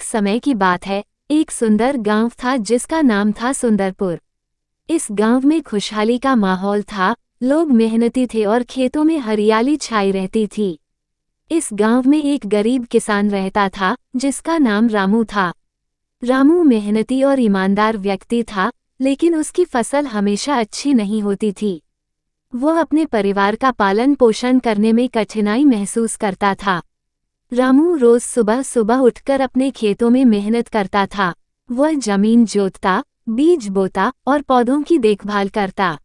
समय की बात है, एक सुंदर गांव था जिसका नाम था सुंदरपुर। इस गांव में खुशहाली का माहौल था, लोग मेहनती थे और खेतों में हरियाली छाई रहती थी। इस गांव में एक गरीब किसान रहता था जिसका नाम रामू था। रामू मेहनती और ईमानदार व्यक्ति था, लेकिन उसकी फसल हमेशा अच्छी नहीं होती थी। वह अपने परिवार का पालन पोषण करने में कठिनाई महसूस करता था। रामू रोज सुबह सुबह उठकर अपने खेतों में मेहनत करता था। वह जमीन जोतता, बीज बोता और पौधों की देखभाल करता।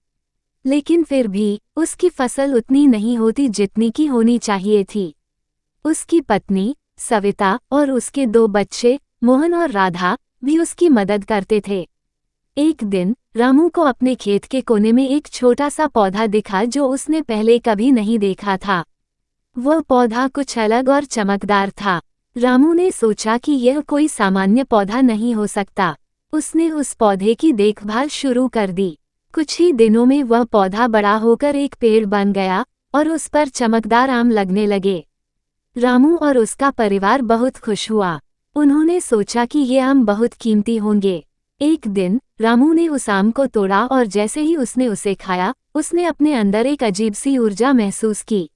लेकिन फिर भी उसकी फसल उतनी नहीं होती जितनी की होनी चाहिए थी। उसकी पत्नी सविता और उसके 2 बच्चे मोहन और राधा भी उसकी मदद करते थे। एक दिन रामू को अपने खेत के कोने में एक छोटा सा पौधा दिखा जो उसने पहले कभी नहीं देखा था। वह पौधा कुछ अलग और चमकदार था। रामू ने सोचा कि यह कोई सामान्य पौधा नहीं हो सकता। उसने उस पौधे की देखभाल शुरू कर दी। कुछ ही दिनों में वह पौधा बड़ा होकर एक पेड़ बन गया और उस पर चमकदार आम लगने लगे। रामू और उसका परिवार बहुत खुश हुआ। उन्होंने सोचा कि ये आम बहुत कीमती होंगे। एक दिन रामू ने उस आम को तोड़ा और जैसे ही उसने उसे खाया, उसने अपने अंदर एक अजीब सी ऊर्जा महसूस की।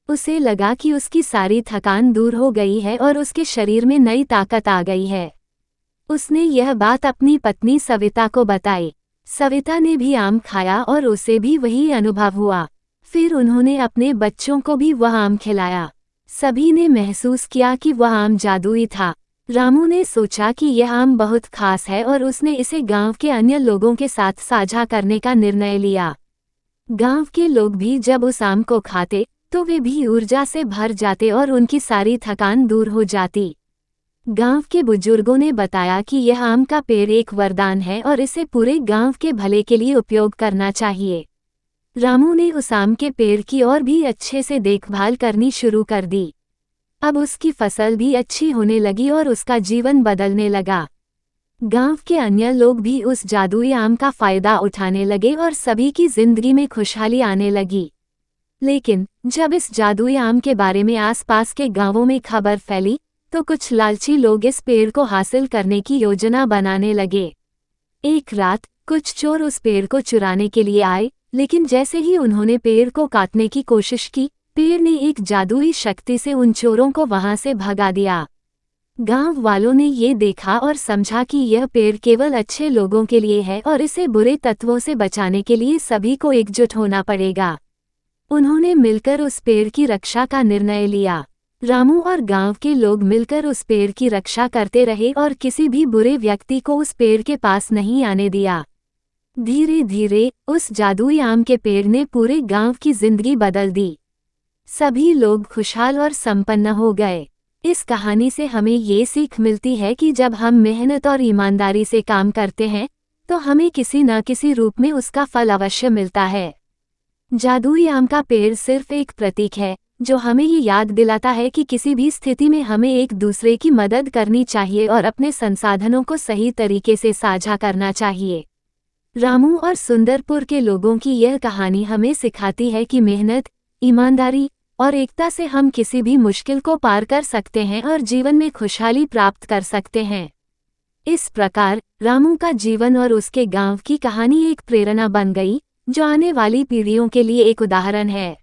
उसे लगा कि उसकी सारी थकान दूर हो गई है और उसके शरीर में नई ताकत आ गई है। उसने यह बात अपनी पत्नी सविता को बताई। सविता ने भी आम खाया और उसे भी वही अनुभव हुआ। फिर उन्होंने अपने बच्चों को भी वह आम खिलाया। सभी ने महसूस किया कि वह आम जादुई था। रामू ने सोचा कि यह आम बहुत खास है और उसने इसे गांव के अन्य लोगों के साथ साझा करने का निर्णय लिया। गांव के लोग भी जब उस आम को खाते तो वे भी ऊर्जा से भर जाते और उनकी सारी थकान दूर हो जाती। गांव के बुजुर्गों ने बताया कि यह आम का पेड़ एक वरदान है और इसे पूरे गांव के भले के लिए उपयोग करना चाहिए। रामू ने उस आम के पेड़ की और भी अच्छे से देखभाल करनी शुरू कर दी। अब उसकी फसल भी अच्छी होने लगी और उसका जीवन बदलने लगा। गांव के अन्य लोग भी उस जादुई आम का फायदा उठाने लगे और सभी की जिंदगी में खुशहाली आने लगी। लेकिन जब इस जादुई आम के बारे में आसपास के गांवों में खबर फैली, तो कुछ लालची लोग इस पेड़ को हासिल करने की योजना बनाने लगे। एक रात कुछ चोर उस पेड़ को चुराने के लिए आए, लेकिन जैसे ही उन्होंने पेड़ को काटने की कोशिश की, पेड़ ने एक जादुई शक्ति से उन चोरों को वहां से भगा दिया। गांव वालों ने ये देखा और समझा कि यह पेड़ केवल अच्छे लोगों के लिए है और इसे बुरे तत्वों से बचाने के लिए सभी को एकजुट होना पड़ेगा। उन्होंने मिलकर उस पेड़ की रक्षा का निर्णय लिया। रामू और गांव के लोग मिलकर उस पेड़ की रक्षा करते रहे और किसी भी बुरे व्यक्ति को उस पेड़ के पास नहीं आने दिया। धीरे धीरे उस जादुई आम के पेड़ ने पूरे गांव की जिंदगी बदल दी। सभी लोग खुशहाल और संपन्न हो गए। इस कहानी से हमें ये सीख मिलती है कि जब हम मेहनत और ईमानदारी से काम करते हैं, तो हमें किसी न किसी रूप में उसका फल अवश्य मिलता है। जादुई आम का पेड़ सिर्फ एक प्रतीक है, जो हमें ये याद दिलाता है कि किसी भी स्थिति में हमें एक दूसरे की मदद करनी चाहिए और अपने संसाधनों को सही तरीके से साझा करना चाहिए। रामू और सुंदरपुर के लोगों की यह कहानी हमें सिखाती है कि मेहनत, ईमानदारी और एकता से हम किसी भी मुश्किल को पार कर सकते हैं और जीवन में खुशहाली प्राप्त कर सकते हैं। इस प्रकार रामू का जीवन और उसके गांव की कहानी एक प्रेरणा बन गई, जो आने वाली पीढ़ियों के लिए एक उदाहरण है।